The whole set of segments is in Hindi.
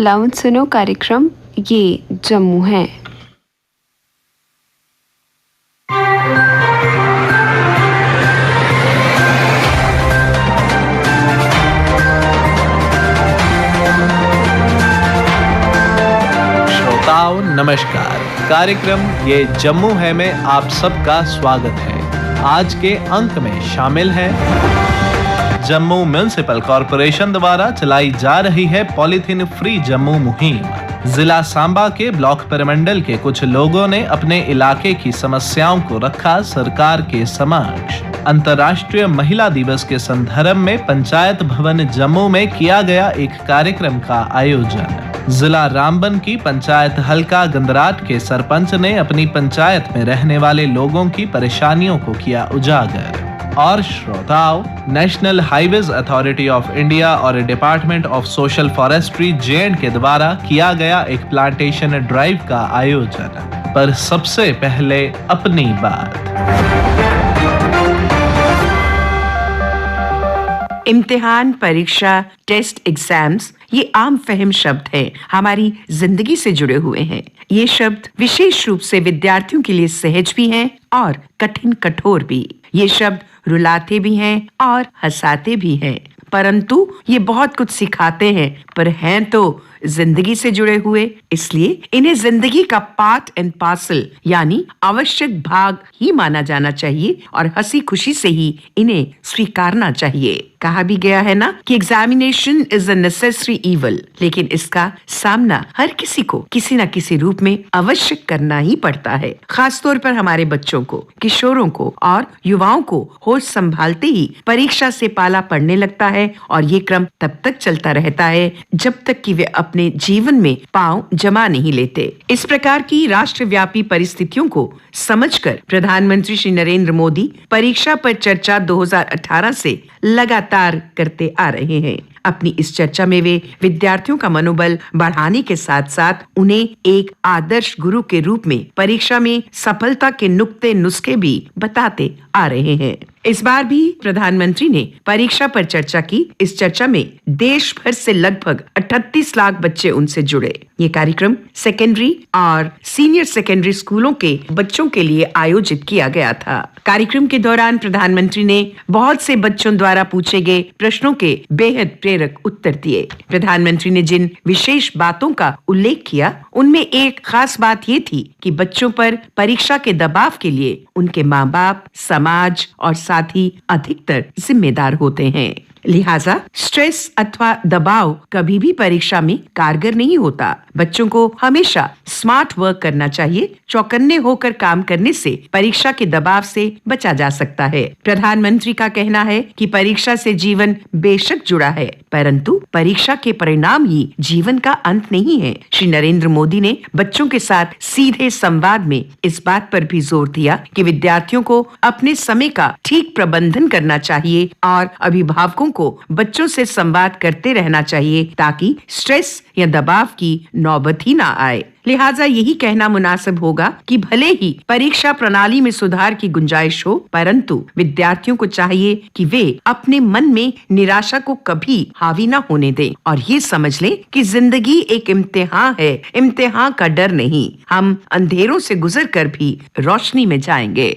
लाउंज सुनो कार्यक्रम ये जम्मू है। श्रोताओं नमस्कार, कार्यक्रम ये जम्मू है में आप सबका स्वागत है। आज के अंक में शामिल है जम्मू म्युनिसिपल कॉरपोरेशन द्वारा चलाई जा रही है पॉलीथीन फ्री जम्मू मुहिम। जिला सांबा के ब्लॉक परिमंडल के कुछ लोगों ने अपने इलाके की समस्याओं को रखा सरकार के समक्ष। अंतर्राष्ट्रीय महिला दिवस के संदर्भ में पंचायत भवन जम्मू में किया गया एक कार्यक्रम का आयोजन। जिला रामबन की पंचायत हल्का गंदराट के सरपंच ने अपनी पंचायत में रहने वाले लोगों की परेशानियों को किया उजागर। और श्रोताओं, National Highways Authority of India और डिपार्टमेंट ऑफ सोशल फॉरेस्ट्री जे के द्वारा किया गया एक प्लांटेशन ड्राइव का आयोजन। पर सबसे पहले अपनी बात। इम्तिहान, परीक्षा, टेस्ट, एग्जाम्स ये आम फहम शब्द हैं, हमारी जिंदगी से जुड़े हुए हैं। ये शब्द विशेष रूप से विद्यार्थियों के लिए सहज भी हैं और कठिन कठोर भी। ये शब्द रुलाते भी हैं और हंसाते भी हैं, परंतु ये बहुत कुछ सिखाते हैं, पर हैं तो जिंदगी से जुड़े हुए। इसलिए इन्हें जिंदगी का पार्ट एंड पार्सल यानी आवश्यक भाग ही माना जाना चाहिए और हंसी खुशी से ही इन्हें स्वीकारना चाहिए। कहा भी गया है ना कि examination is a necessary evil, लेकिन इसका सामना हर किसी को किसी न किसी रूप में अवश्य करना ही पड़ता है। खासतौर पर हमारे बच्चों को, किशोरों को और युवाओं को होश संभालते ही परीक्षा से पाला पड़ने लगता है और ये क्रम तब तक चलता रहता है जब तक कि वे अपने जीवन में पांव जमा नहीं लेते। इस प्रकार की राष्ट्रव्यापी परिस्थितियों को समझकर प्रधानमंत्री श्री नरेंद्र मोदी परीक्षा पर चर्चा 2018 से लगातार करते आ रहे हैं। अपनी इस चर्चा में वे विद्यार्थियों का मनोबल बढ़ाने के साथ साथ उन्हें एक आदर्श गुरु के रूप में परीक्षा में सफलता के नुक्ते नुस्खे भी बताते आ रहे हैं। इस बार भी प्रधानमंत्री ने परीक्षा पर चर्चा की। इस चर्चा में देश भर से लगभग 38 लाख बच्चे उनसे जुड़े। ये कार्यक्रम सेकेंडरी और सीनियर सेकेंडरी स्कूलों के बच्चों के लिए आयोजित किया गया था। कार्यक्रम के दौरान प्रधानमंत्री ने बहुत से बच्चों द्वारा पूछे गए प्रश्नों के बेहद प्रेरक उत्तर दिए। प्रधानमंत्री ने जिन विशेष बातों का उल्लेख किया, उनमें एक खास बात ये थी कि बच्चों पर परीक्षा के दबाव के लिए उनके माँ बाप, समाज और साथ ही अधिकतर जिम्मेदार होते हैं। लिहाजा स्ट्रेस अथवा दबाव कभी भी परीक्षा में कारगर नहीं होता। बच्चों को हमेशा स्मार्ट वर्क करना चाहिए। चौकन्ने होकर काम करने से परीक्षा के दबाव से बचा जा सकता है। प्रधानमंत्री का कहना है कि परीक्षा से जीवन बेशक जुड़ा है, परंतु परीक्षा के परिणाम ही जीवन का अंत नहीं है। श्री नरेंद्र मोदी ने बच्चों के साथ सीधे संवाद में इस बात पर भी जोर दिया कि विद्यार्थियों को अपने समय का ठीक प्रबंधन करना चाहिए और अभिभावकों को बच्चों से संवाद करते रहना चाहिए ताकि स्ट्रेस या दबाव की नौबत ही ना आए। लिहाजा यही कहना मुनासिब होगा कि भले ही परीक्षा प्रणाली में सुधार की गुंजाइश हो, परंतु विद्यार्थियों को चाहिए कि वे अपने मन में निराशा को कभी हावी ना होने दें और ये समझ लें कि जिंदगी एक इम्तिहान है। इम्तिहान का डर नहीं, हम अंधेरों से गुजर कर भी रोशनी में जाएंगे।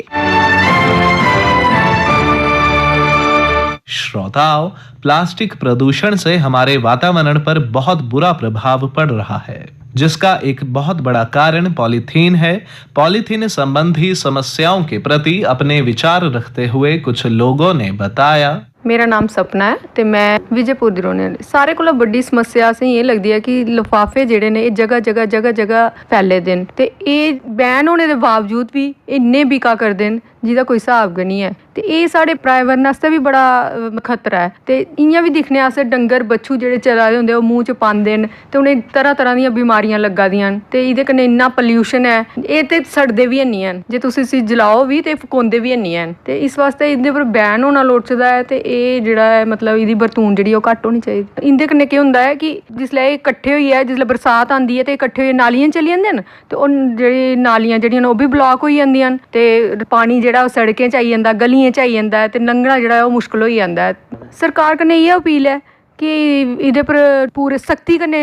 श्रोताओं, प्लास्टिक प्रदूषण से हमारे वातावरण पर बहुत बुरा प्रभाव पड़ रहा है, जिसका एक बहुत बड़ा कारण पॉलीथीन है। पॉलीथीन संबंधी समस्याओं के प्रति अपने विचार रखते हुए कुछ लोगों ने बताया। मेरा नाम सपना है ते मैं विजयपुर दी रौह्ने आह्ली। सारे कोला बड्डी समस्या असें एह् लगदी है कि लिफाफे जेह्ड़े ने जगह जगह फैले दे न ते एह् बैन होने दे बावजूद भी इन्ने बिका करदे न जिहदा कोई हिसाब गै निं है। ते एह् साढ़े पर्यावरण आस्तै बी बड़ा खतरा है। ते इ'यां बी दिक्खने अस डंगर बच्छू जेह्ड़े चला दे होंदे ओह् मूंह च पांदे न ते उ'नें तरह तरह दियां बीमारियां लग्गा दियां न ते एह्दे कन्नै इन्ना पॉल्यूशन है। एह् ते सड़दे बी हैनी हैन, जे तुस इसी जलाओ बी ते फकोंदे बी हैनी हैन। ते इस वास्ते इं'दे पर बैन होना लोड़चदा है ते एह् जेह्ड़ा है मतलब एह्दी बरतून जेह्ड़ी ओह् घट्ट होनी चाहिदी। इं'दे कन्नै केह् होंदा है कि जिसलै एह् कट्ठे होइयै जिसलै बरसात आंदी है ते कट्ठे होइयै नालियां चली जंदे न ते ओह् जेह्ड़ी नालियां जेह्ड़ियां न ओह् बी ब्लॉक होई जंदियां न ते पानी जेह्ड़ा ओह् सड़कें च आई जंदा, गलियें च आई जंदा है ते लंघना जेह्ड़ा ओह् मुश्कल होई जंदा है। सरकार कन्नै इ'यै अपील है कि ਇਹਦੇ ਪਰ ਪੂਰੇ ਸਖਤੀ ਕਨੇ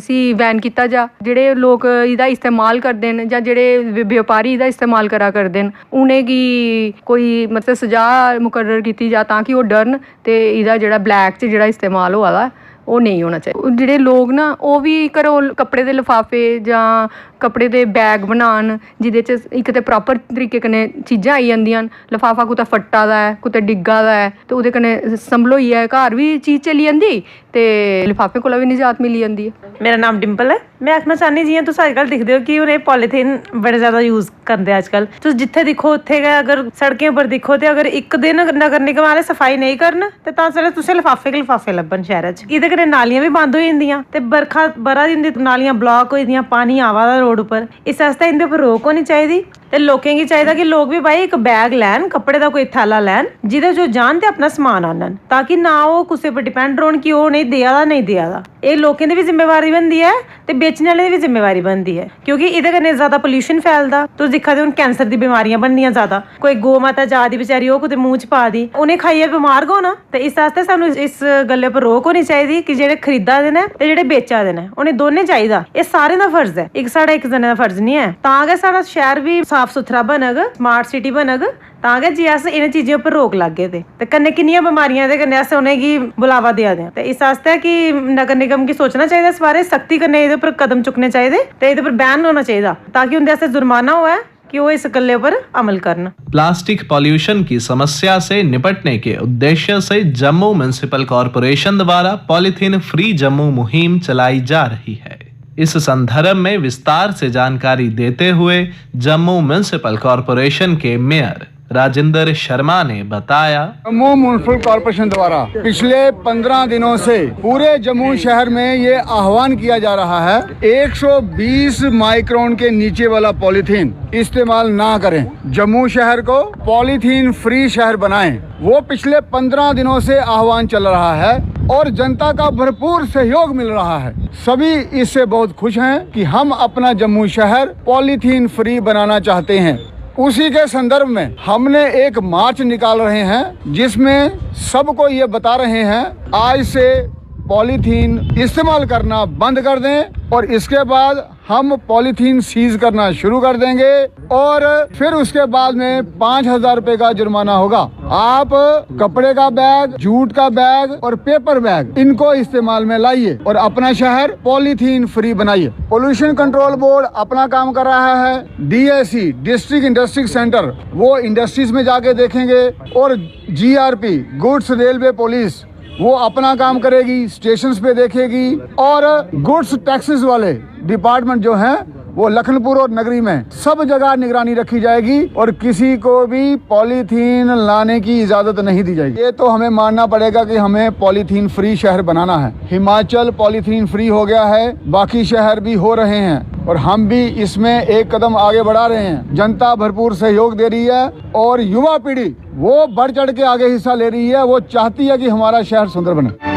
ਸੀ ਬੈਨ ਕੀਤਾ ਜਾ। ਜਿਹੜੇ ਲੋਕ ਇਹਦਾ ਇਸਤੇਮਾਲ ਕਰਦੇ ਨੇ ਜਾਂ ਜਿਹੜੇ ਵਪਾਰੀ ਇਹਦਾ ਇਸਤੇਮਾਲ ਕਰਦੇ ਨੇ ਉਹਨੇ ਕੀ ਕੋਈ ਮਤਲਬ ਸਜ਼ਾ ਮੁਕਰਰ ਕੀਤੀ ਜਾ ਤਾਂ ਕਿ ਉਹ ਡਰਨ ਤੇ ਇਹਦਾ ਜਿਹੜਾ ਬਲੈਕ 'ਚ ਜਿਹੜਾ ਇਸਤੇਮਾਲ ਹੋਆ ਵਾ ਉਹ ਨਹੀਂ ਹੋਣਾ ਚਾਹੀਦਾ। ਜਿਹੜੇ ਲੋਕ ਨਾ ਉਹ ਵੀ ਘਰੋਂ ਕੱਪੜੇ ਦੇ ਲਿਫਾਫੇ ਜਾਂ ਕੱਪੜੇ ਦੇ ਬੈਗ ਬਣਾਉਣ ਜਿਹਦੇ 'ਚ ਇੱਕ ਤਾਂ ਪ੍ਰੋਪਰ ਤਰੀਕੇ ਕਨੇ ਚੀਜ਼ਾਂ ਆਈ ਜਾਂਦੀਆਂ ਹਨ। ਲਿਫਾਫਾ ਕੁਤੇ ਫੱਟਾ ਦਾ ਹੈ ਕੁਤੇ ਡਿੱਗਾ ਦਾ ਹੈ ਤੇ ਉਹਦੇ ਕਨੇ ਸੰਭਲੋ ਹੀ ਹੈ, ਘਰ ਵੀ ਚੀਜ਼ ਚਲੀ ਜਾਂਦੀ ਤੇ ਲਿਫਾਫੇ ਕੋਲ ਵੀ ਨਿਜਾਤ ਮਿਲੀ ਜਾਂਦੀ ਹੈ। मेरा नाम डिंपल है। मैं आखना चाहनी जियां तुस अजकल दिखदे हो कि उन्हें पॉलीथीन बड़े ज़्यादा यूज़ करते अजकल। तुस जिथे दिक्खो उत्थे गै अगर सड़कें पर दिक्खो तो अगर एक दिन नगर निगम वाले सफाई नहीं करन ते तां सारे तुसें लिफाफे के लिफाफे लब्भन शहर च। इहदे कन्नै नालियां भी बंद हो जांदियां ते बरखा बरा दी नालियां ब्लॉक हो जांदियां, पानी आवा दा रोड उपर। इस आस्तै इंदे उपर रोक होनी चाहिदी ते लोकें गी चाहिदा कि लोग भी भाई एक बैग लैन, कपड़े दा कोई थैला लैन जिहदे च जान ते अपना समान आनन ताकि ना वो कुसै पर डिपेंड रौहन कि ओह् नहीं देआ दा नहीं देआ दा। एह् लोकें दी भी जिम्मेवारी बनदी है ते बेचने आह्ले दी भी जिम्मेवारी बनदी है क्योंकि इहदे कन्नै ज़्यादा पोल्यूशन फैलदा। तुस दिक्खा दे हुन कैंसर दी बीमारियां बनदियां ज़्यादा। कोई गौ माता जा दी बेचारी ओह् कुतै मूंह च पा दी, उ'नें खाइयै बमार गो ना। ते इस आस्तै सानूं इस गल्लै पर रोक होनी चाहिदी कि जेह्ड़े खरीदा दे न ते जेह्ड़े बेचा दे न उ'नें दोनें चाहिदा। एह् सारें दा फर्ज है, इक साढ़ा इक जने दा फर्ज नहीं है। तां गै साढ़ा शैह्र भी साफ सुथरा बनग, स्मार्ट सिटी बनग तां गै जे अस इ'नें चीजें उप्पर रोक लागगे ते कन्नै किन्नियां बमारियां दे कन्नै अस उ'नेंगी बुलावा देआ दे ते इस आस्तै कि नगर निगम गी सोचना चाहिदा इस बारे, सख्ती कन्नै एह्दे उप्पर कदम चुक्कने चाहिदे ते एह्दे उप्पर बैन होना चाहिदा ताकि उं'दे आस्तै जुर्माना होऐ कि वो इस गल्ले पर अमल करन। प्लास्टिक पॉल्यूशन की समस्या से निपटने के उद्देश्य से जम्मू म्युनिसिपल कॉरपोरेशन द्वारा पॉलीथीन फ्री जम्मू मुहिम चलाई जा रही है। इस संदर्भ में विस्तार से जानकारी देते हुए जम्मू म्युनिसिपल कॉरपोरेशन के मेयर राजेंद्र शर्मा ने बताया, जम्मू म्युनिसिपल कॉरपोरेशन द्वारा पिछले 15 दिनों से पूरे जम्मू शहर में ये आह्वान किया जा रहा है 120 माइक्रोन के नीचे वाला पॉलीथीन इस्तेमाल ना करें, जम्मू शहर को पॉलीथीन फ्री शहर बनाएं। वो पिछले 15 दिनों से आह्वान चल रहा है और जनता का भरपूर सहयोग मिल रहा है। सभी इससे बहुत खुश हैं कि हम अपना जम्मू शहर पॉलीथीन फ्री बनाना चाहते हैं। उसी के संदर्भ में हमने एक मार्च निकाल रहे हैं जिसमें सबको ये बता रहे हैं आज से पॉलीथीन इस्तेमाल करना बंद कर दें और इसके बाद हम पॉलीथीन सीज करना शुरू कर देंगे और फिर उसके बाद में 5,000 रुपए का जुर्माना होगा। आप कपड़े का बैग, जूट का बैग और पेपर बैग इनको इस्तेमाल में लाइए और अपना शहर पॉलीथीन फ्री बनाइए। पोल्यूशन कंट्रोल बोर्ड अपना काम कर रहा है, DSE डिस्ट्रिक्ट इंडस्ट्री सेंटर वो इंडस्ट्रीज में जाके देखेंगे और GRP गुड्स रेलवे पुलिस वो अपना काम करेगी, स्टेशंस पे देखेगी और गुड्स टैक्सेस वाले डिपार्टमेंट जो हैं वो लखनपुर और नगरी में सब जगह निगरानी रखी जाएगी और किसी को भी पॉलीथीन लाने की इजाजत नहीं दी जाएगी। ये तो हमें मानना पड़ेगा कि हमें पॉलीथीन फ्री शहर बनाना है। हिमाचल पॉलीथीन फ्री हो गया है, बाकी शहर भी हो रहे हैं और हम भी इसमें एक कदम आगे बढ़ा रहे हैं। जनता भरपूर सहयोग दे रही है और युवा पीढ़ी वो बढ़ चढ़ के आगे हिस्सा ले रही है। वो चाहती है कि हमारा शहर सुंदर बने।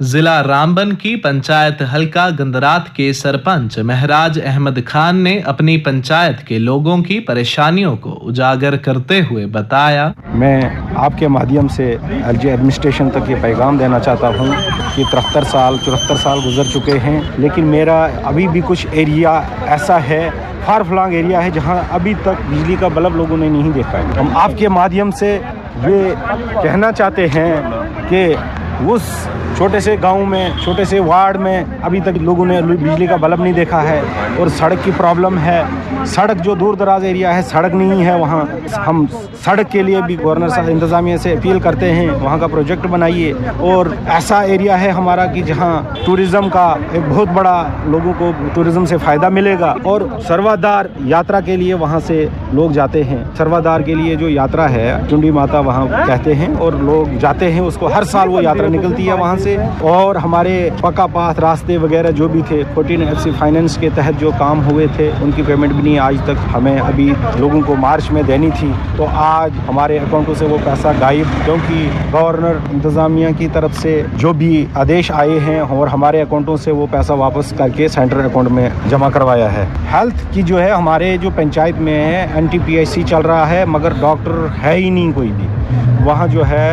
जिला रामबन की पंचायत हल्का गंदरात के सरपंच महराज अहमद खान ने अपनी पंचायत के लोगों की परेशानियों को उजागर करते हुए बताया, मैं आपके माध्यम से LG एडमिनिस्ट्रेशन तक ये पैगाम देना चाहता हूँ कि 74 साल गुजर चुके हैं लेकिन मेरा अभी भी कुछ एरिया ऐसा है, फार फ्लॉन्ग एरिया है जहाँ अभी तक बिजली का बल्ब लोगों ने नहीं देखा है। हम आपके माध्यम से ये कहना चाहते हैं कि उस छोटे से गांव में, छोटे से वार्ड में अभी तक लोगों ने बिजली का बल्ब नहीं देखा है और सड़क की प्रॉब्लम है। सड़क जो दूर दराज एरिया है सड़क नहीं है, वहाँ हम सड़क के लिए भी गवर्नर साहब इंतज़ामिया से अपील करते हैं वहाँ का प्रोजेक्ट बनाइए। और ऐसा एरिया है हमारा कि जहाँ टूरिज़्म का एक बहुत बड़ा लोगों को टूरिज़्म से फ़ायदा मिलेगा और सर्वाधार यात्रा के लिए वहाँ से लोग जाते हैं। सर्वाधार के लिए जो यात्रा है चुंडी माता वहाँ कहते हैं और लोग जाते हैं, उसको हर साल वो यात्रा वगैरह निकलती है वहाँ से, और हमारे पक्का पाथ रास्ते वगैरह जो भी थे 14 FC फाइनेंस के तहत जो काम हुए थे उनकी पेमेंट भी नहीं आज तक हमें अभी लोगों को मार्च में देनी थी, तो आज हमारे अकाउंटों से वो पैसा गायब, क्योंकि गवर्नर इंतज़ामिया की तरफ से जो भी आदेश आए हैं और हमारे अकाउंटों से वो पैसा वापस करके सेंट्रल अकाउंट में जमा करवाया है। हेल्थ की जो है हमारे जो पंचायत में है NTPIC चल रहा है, मगर डॉक्टर है ही नहीं कोई भी। वहाँ जो है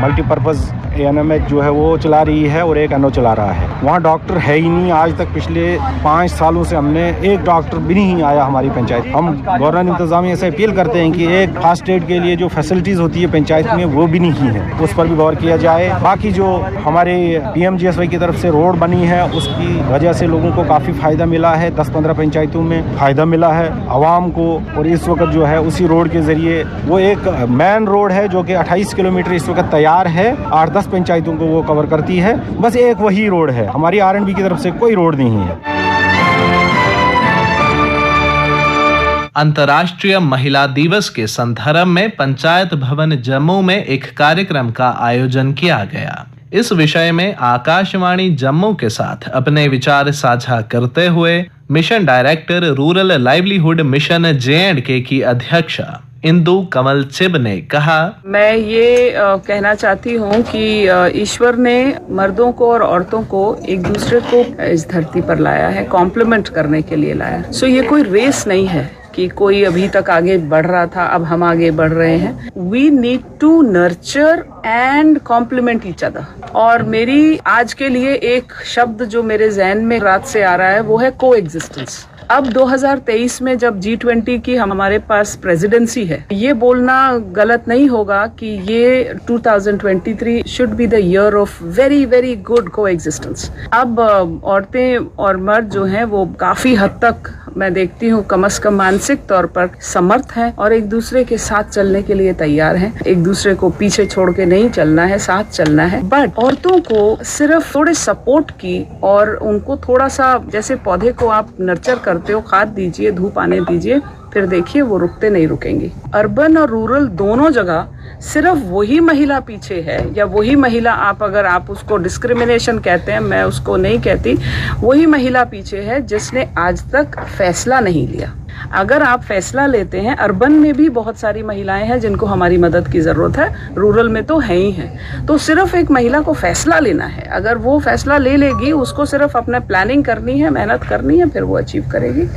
मल्टीपर्पज़ ANMH जो है वो चला रही है और एक NO चला रहा है, वहाँ डॉक्टर है ही नहीं। आज तक पिछले 5 सालों से हमने एक डॉक्टर भी नहीं आया हमारी पंचायत। हम गवर्नर इंतज़ामिया से अपील करते हैं कि एक फर्स्ट एड के लिए जो फैसिलिटीज़ होती है पंचायत में वो भी नहीं है, उस पर भी गौर किया जाए। बाकी जो हमारे PMGSY की तरफ से रोड बनी है उसकी वजह से लोगों को काफ़ी फ़ायदा मिला है, 10-15 पंचायतों में फ़ायदा मिला है आवाम को। और इस वक्त जो है उसी रोड के ज़रिए वो एक मेन रोड है जो कि 28 किलोमीटर इस वक्त तैयार है, 8-10 पंचायतों को वो कवर करती है, बस एक वही रोड है। हमारी RNB की तरफ से कोई रोड नहीं है। अंतर्राष्ट्रीय महिला दिवस के संदर्भ में पंचायत भवन जम्मू में एक कार्यक्रम का आयोजन किया गया। इस विषय में आकाशवाणी जम्मू के साथ अपने विचार साझा करते हुए mission director rural livelihood mission J&K की अध्यक्षा इंदु कमल चिब ने कहा, मैं ये कहना चाहती हूँ कि ईश्वर ने मर्दों को और औरतों को एक दूसरे को इस धरती पर लाया है, कॉम्प्लीमेंट करने के लिए लाया। सो ये कोई रेस नहीं है कि कोई अभी तक आगे बढ़ रहा था अब हम आगे बढ़ रहे हैं। We need to nurture and complement each other. और मेरी आज के लिए एक शब्द जो मेरे जहन में रात से आ रहा है वो है को एग्जिस्टेंस। अब 2023 में जब G20 की हमारे पास प्रेसिडेंसी है, ये बोलना गलत नहीं होगा कि ये 2023 should be the year of very very good coexistence. अब औरतें और मर्द जो हैं वो काफी हद तक मैं देखती हूँ कम से कम मानसिक तौर पर समर्थ हैं और एक दूसरे के साथ चलने के लिए तैयार हैं। एक दूसरे को पीछे छोड़ के नहीं चलना है, साथ चलना है। बट औरतों को सिर्फ थोड़े सपोर्ट की और उनको थोड़ा सा, जैसे पौधे को आप नर्चर करते हो, खाद दीजिए, धूप आने दीजिए, फिर देखिए वो रुकते नहीं रुकेंगी। अर्बन और रूरल दोनों जगह सिर्फ वही महिला पीछे है, या वही महिला, आप अगर आप उसको डिस्क्रिमिनेशन कहते हैं, मैं उसको नहीं कहती, वही महिला पीछे है जिसने आज तक फैसला नहीं लिया। अगर आप फैसला लेते हैं, अर्बन में भी बहुत सारी महिलाएं हैं जिनको हमारी मदद की ज़रूरत है, रूरल में तो है ही है। तो सिर्फ एक महिला को फैसला लेना है, अगर वो फैसला ले लेगी, उसको सिर्फ अपना प्लानिंग करनी है, मेहनत करनी है, फिर वो अचीव करेगी।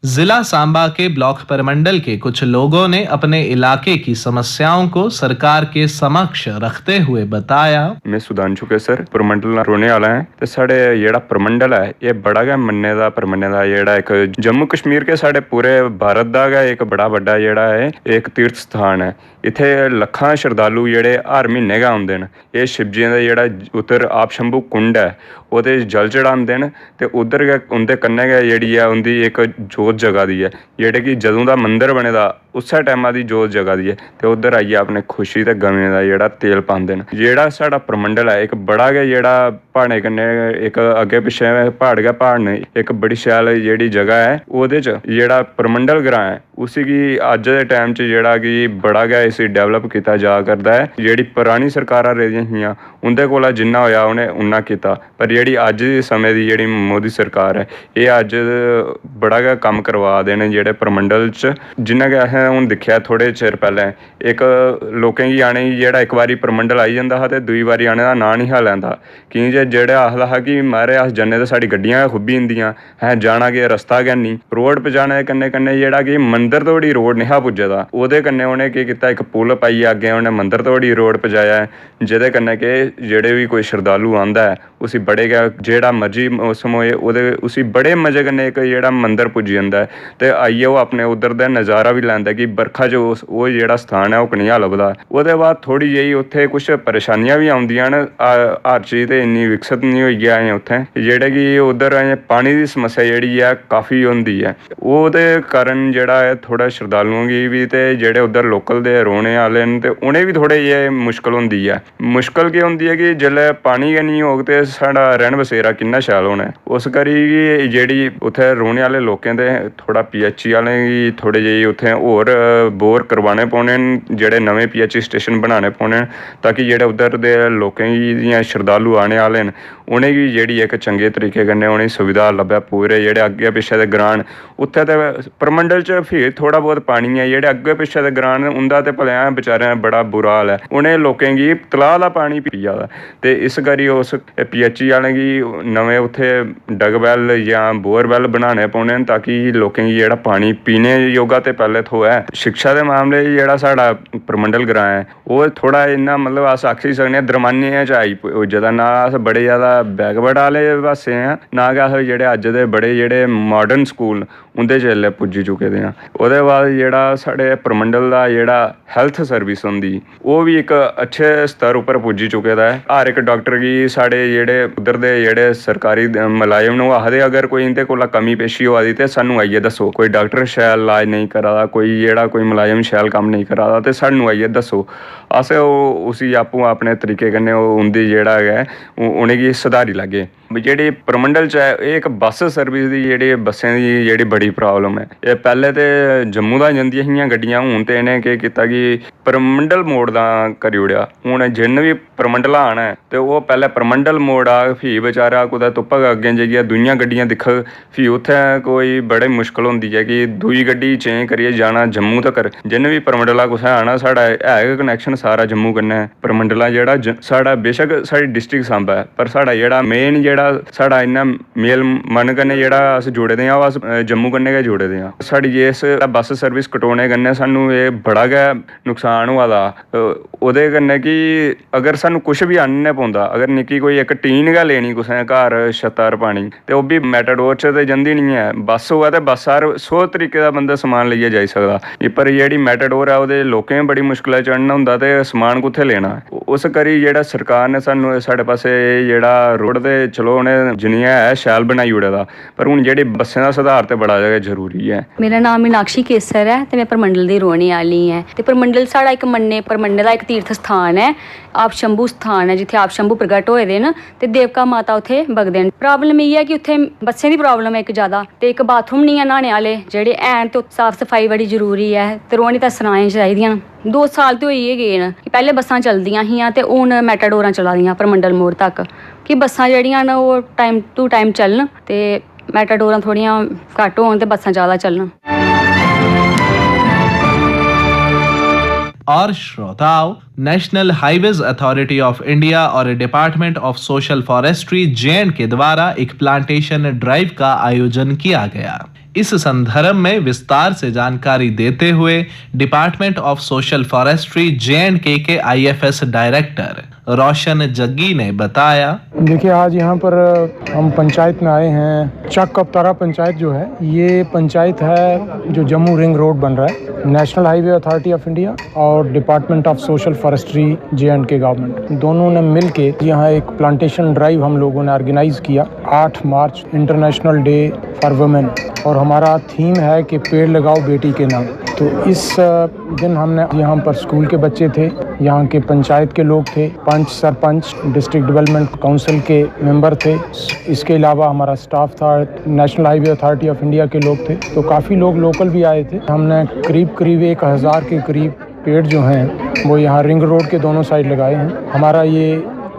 जिला सांबा के ब्लॉक परमंडल के कुछ लोगों ने अपने इलाके की समस्याओं को सरकार के समक्ष रखते हुए बताया, मैं सुधांशु के सर परमंडल रोने वाला है ते साढ़े जेड़ा परमंडल है ये बड़ा गै मन्ने दा परमंडल दा जेड़ा एक जम्मू कश्मीर के साढ़े पूरे भारत दा गै एक बड़ा बड़ा जेड़ा है एक तीर्थ स्थान है। इत्थे लखां श्रद्धालु जेड़े हर महीने गै आउंदे न। ये शिवजियां दा जेड़ा उधर आप शंभू कुंड है ओह्दे जल चढ़ांदे न ते उधर गै उंदे कन्नै गै जेड़ी है उंदी एक जोत जगा दी है, जेह्ड़े कि जदों दा मंदिर बने दा उस्सै टाइमा दी जोत जगा दी है ते उधर आइयै अपने खुशी ते गमें दा जेड़ा तेल पांदे न। जेड़ा साढ़ा परमंडल है एक बड़ा गै जेड़ा प्हाड़ें कन्नै एक अग्गे पिच्छे प्हाड़ गै प्हाड़ न, एक बड़ी शैल जेह्ड़ी जगह है ओह्दे च जेड़ा परमंडल ग्रां है उसी गी अज्ज दे टाइम च जेड़ा कि बड़ा गै इसी डेवलप कीता जा करदा है। जेह्ड़ी परानी सरकारां रेहियां हियां उंदे कोला जिन्ना होया उ'नें उन्ना कीता, पर जेह्ड़ी अज्ज दे समें दी जेह्ड़ी मोदी सरकार है एह् अज्ज बड़ा गै कम्म करवा दे न जेह्ड़े परमंडल च। जि'यां कि असें हून दिक्खेआ थोड़े चिर पैह्लें एक लोकें गी आने गी जेह्ड़ा इक बारी परमंडल आई जंदा हा ते दूई बारी आने दा नांऽ निं हा लैंदा, कि जे जेह्ड़ा आखदा हा कि मारे अस जन्ने ते साढ़ी गड्डियां गै खुब्भी जंदियां, असें जाना के रस्ता गै निं। रोड पजाने दे कन्नै कन्नै जेह्ड़ा कि मंदर तोड़ी रोड निं हा पुज्जे दा, ओह्दे कन्नै उ'नें केह् कीता इक पुल पाइयै अग्गें उ'नें मंदर तोड़ी रोड पजाया ऐ, जेह्दे कन्नै कि जेह्ड़े बी कोई श्रद्धालु आंदा है उसी बड़े गै जेह्ड़ा मर्जी मौसम होए ओह्दे उसी बड़े मजे कन्नै इक जेह्ड़ा मंदर पुज्जी जंदा है ते आइयै ओह् अपने उद्धर दा नज़ारा भी लैंदा कि बरखा च ओह् जेह्ड़ा स्थान है ओह् कनेहा लभदा। ओह्दे बाद थोड़ी जेही उत्थै कुछ परेशानियां भी आउंदियां न, हर चीज़ ते इन्नी विकसत नहीं होई ऐ अजें उत्थै, जेह्ड़े कि उद्धर अजें पानी दी समस्या जेह्ड़ी ऐ काफ़ी होंदी ऐ। ओह्दे कारण जेह्ड़ा ऐ थोड़ा श्रद्धालुओं की भी ते जेह्ड़े उद्धर लोकल दे रौह्ने आह्ले न ते उ'नें बी थोड़े जे मुश्कल होंदी ऐ। मुश्कल केह् होंदी ऐ कि जेल्लै पानी गै निं होग ते साढ़ा रैह्न बसेरा किन्ना शैल होना ऐ। उस करी जेह्ड़ी उत्थै रौह्ने आह्ले लोकें दे थोड़ा PHE आह्लें गी थोड़े जेही उत्थै होर बोर करवाने पौने न, जेह्ड़े नमें PHE स्टेशन बनाने पौने न, ताकि जेह्ड़े उद्धर दे लोकें गी जि'यां श्रद्धालु आने आह्ले न उ'नेंगी जेह्ड़ी इक चंगे तरीके कन्नै उ'नेंगी सुविधा लब्भै। पूरे जेह्ड़े अग्गें पिच्छे दे ग्रां न उत्थै ते परमंडल च फ्ही थोड़ा बहुत पानी ऐ, जेह्ड़े अग्गें पिच्छे दे ग्रां न उं'दा ते भलेआं बेचारें बड़ा बुरा हाल ऐ। उ'नें लोकें गी तलाऽ दा पानी पिया दा ते इस करी उस PHE आह्लें गी नमें उत्थै डगवैल जां बोरवैल बनाने पौने न, ताकि लोकें गी जेह्ड़ा पानी पीने योगा ते पैह्ले थ्होऐ। शिक्षा दे मामले च जेह्ड़ा साढ़ा परमंडल ग्रां ऐ ओह् थोड़ा इ'यां मतलब अस आखी सकने आं दरमाने च आई पुज्जे दा। ना अस बड़े ज़्यादा बैकवर्ड आह्ले पास्से आं, ना गै अस जेह्ड़े अज्ज दे बड़े जेह्ड़े मॉडर्न स्कूल उं'दे च ऐल्लै पुज्जी चुके दे आं। ओह्दे बाद जेह्ड़ा साढ़े परमंडल दा जेह्ड़ा हैल्थ सर्विस होंदी ओह् बी इक अच्छे स्तर उप्पर पुज्जी चुके दा ऐ। हर इक डॉक्टर गी साढ़े जेह्ड़े उद्धर दे जेह्ड़े सरकारी मुलाजम न ओह् आखदे अगर कोई इं'दे कोला कमी पेशी होआ दी ते सानूं आइयै दस्सो। कोई डॉक्टर शैल इलाज नेईं करा दा, कोई जेह्ड़ा कोई मुलाजम शैल कम्म नेईं करा दा ते सानूं आइयै दस्सो। अस उसी आपूं अपने तरीके कन्नै उं'दी जेह्ड़ा ऐ उ'नेंगी सुधारी लैगे। जेह्ड़ी परमंडल च ऐ एह् इक बस सर्विस दी जेह्ड़ी बस्सें दी जेह्ड़ी बड़ी प्रॉब्लम ऐ। एह् पैह्ले ते जम्मू दा जंदियां हियां गड्डियां, हून ते इ'नें केह् कीता कि परमंडल मोड़ दा करी ओड़ेआ। हून जिन्न बी परमंडला आना ऐ ते ओह् पैह्ले परमंडल मोड़ आग, फ्ही बेचारा कुदै तुप्पग अग्गें जाइयै दूइयां गड्डियां दिक्खग, फ्ही उत्थै कोई बड़ी मुश्कल होंदी ऐ कि दूई गड्डी चेंज करियै जाना जम्मू तक्कर। जिन्न बी परमंडला कुसै आना साढ़ा है गै कनैक्शन सारा जम्मू कन्नै। परमंडला जेह्ड़ा साढ़ा बेशक साढ़ी डिस्ट्रिक्ट सांबा ऐ पर साढ़ा जेह्ड़ा मेन जेह्ड़ा साढ़ा इन्ना मेल मन कन्नै जेह्ड़ा अस जुड़े दे आं ओह् अस जम्मू कन्नै गै जुड़े दे आं। साढ़ी इस बस सर्विस कटोने कन्नै सानूं एह् बड़ा गै नुकसान होआ दा। ओह्दे कन्नै कि अगर सानूं कुछ बी आह्नना पौंदा, अगर निक्की कोई इक टीन गै लेनी कुसै घर छत्ता पर पानी ते ओह् बी मैटाडोर च ते जंदी निं ऐ। बस होऐ ते बस हर 100 तरीके दा बंदा समान लेइयै जाई सकदा, पर जेह्ड़ी मैटाडोर ऐ ओह्दे लोकें बड़ी मुश्कल चढ़ना होंदा ते समान कुत्थै लेना। उस करी जेह्ड़ा सरकार ने सानूं साढ़े पास्से जेह्ड़ा रोड ते चलो उ'नें जिन्नियां है शैल बनाई ओड़े दा, पर हून जेह्ड़ी बस्सें दा सुधार ते बड़ा गै जरूरी ऐ। मेरा नाम मीनाक्षी केसर है ते मैं परमंडल दी रौह्ने आह्ली ऐं ते परमंडल साढ़ा इक मन्ने परमंडल दा इक तीर्थ स्थान ऐ। आप शंभू स्थान ऐ जित्थै आप शंभू प्रगट होए दे न ते देवका माता उत्थै बगदे न। प्रॉब्लम इ'यै कि उत्थै बस्सें दी प्रॉब्लम ऐ इक ज़्यादा, ते इक बाथरूम नहीं ऐ न्हाने आह्ले जेह्ड़े हैन, ते साफ सफाई बड़ी जरूरी ऐ ते रौह्ने ते सराएं चाहिदियां न। 2 साल ते होई गै गे न कि पैह्ले बस्सां चलदियां हियां ते हून मैटाडोरां चला दियां परमंडल मोड़ तक, कि बस्सां जेह्ड़ियां न ओह् टाइम टू टाइम चलन ते मैटाडोरां थोड़ियां घट्ट होन ते बस्सां ज़्यादा चलन। और श्रोताओं, National Highways Authority of India और Department of Social Forestry JNK के द्वारा एक प्लांटेशन ड्राइव का आयोजन किया गया। इस संदर्भ में विस्तार से जानकारी देते हुए department of Social Forestry JNK के IFS डायरेक्टर रोशन जग्गी ने बताया। देखिए आज यहाँ पर हम पंचायत में आए हैं। चक कपतारा पंचायत जो है ये पंचायत है जो जम्मू रिंग रोड बन रहा है। National Highway Authority of India और Department of Social Forestry JNK government दोनों ने मिल के यहाँ एक प्लांटेशन ड्राइव हम लोगों ने ऑर्गेनाइज किया। 8 मार्च इंटरनेशनल डे फॉर वुमेन और हमारा थीम है कि पेड़ लगाओ बेटी के नाम। तो इस दिन हमने यहाँ पर स्कूल के बच्चे थे, यहाँ के पंचायत के लोग थे, पंच सरपंच, डिस्ट्रिक्ट डेवलपमेंट काउंसिल के मेंबर थे, इसके अलावा हमारा स्टाफ था, national Highway Authority of India के लोग थे। तो काफ़ी लोग लोकल भी आए थे। हमने करीब 1000 के करीब पेड़ जो हैं वो यहाँ रिंग रोड के दोनों साइड लगाए हैं। हमारा ये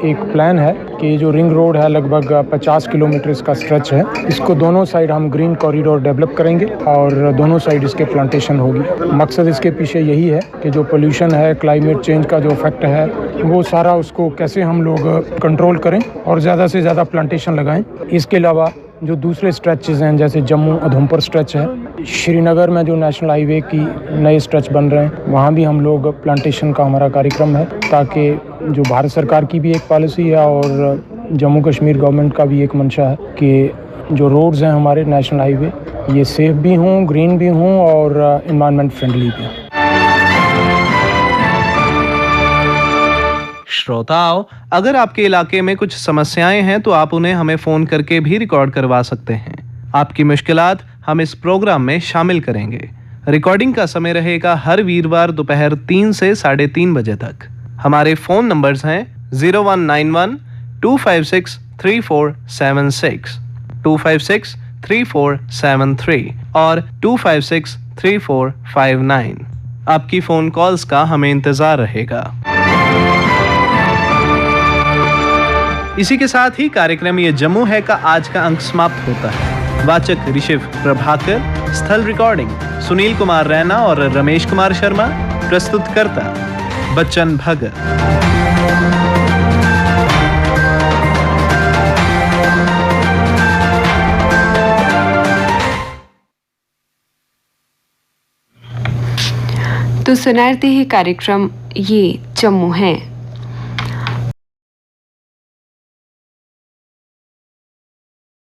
एक प्लान है कि जो रिंग रोड है लगभग 50 किलोमीटर इसका स्ट्रेच है, इसको दोनों साइड हम ग्रीन कॉरिडोर डेवलप करेंगे और दोनों साइड इसके प्लांटेशन होगी। मकसद इसके पीछे यही है कि जो पोल्यूशन है, क्लाइमेट चेंज का जो इफेक्ट है वो सारा उसको कैसे हम लोग कंट्रोल करें और ज़्यादा से ज़्यादा प्लांटेशन लगाएं। इसके अलावा जो दूसरे स्ट्रेचेस हैं जैसे जम्मू उधमपुर स्ट्रेच है, श्रीनगर में जो नेशनल हाईवे की नए स्ट्रेच बन रहे हैं वहाँ भी हम लोग प्लांटेशन का हमारा कार्यक्रम है, ताकि जो भारत सरकार की भी एक पॉलिसी है और जम्मू कश्मीर गवर्नमेंट का भी एक मंशा है कि जो रोड्स हैं हमारे नेशनल हाईवे ये सेफ भी हों, ग्रीन भी हों और एनवायरनमेंट फ्रेंडली भी हों। श्रोताओं, अगर आपके इलाके में कुछ समस्याएं हैं तो आप उन्हें हमें फ़ोन करके भी रिकॉर्ड करवा सकते हैं। आपकी मुश्किलात हम इस प्रोग्राम में शामिल करेंगे। रिकॉर्डिंग का समय रहेगा हर वीरवार दोपहर 3 से 3:30 बजे तक। हमारे फ़ोन नंबर्स हैं 0191 256 3476, 256 3473 और 256 3459। आपकी फ़ोन कॉल्स का हमें इंतज़ार रहेगा। इसी के साथ ही कार्यक्रम ये जम्मू है का आज का अंक समाप्त होता है। वाचक ऋषिव प्रभाकर, स्थल रिकॉर्डिंग सुनील कुमार रैना और रमेश कुमार शर्मा, प्रस्तुतकर्ता बच्चन भगत। तो सुनाते ही कार्यक्रम ये जम्मू है।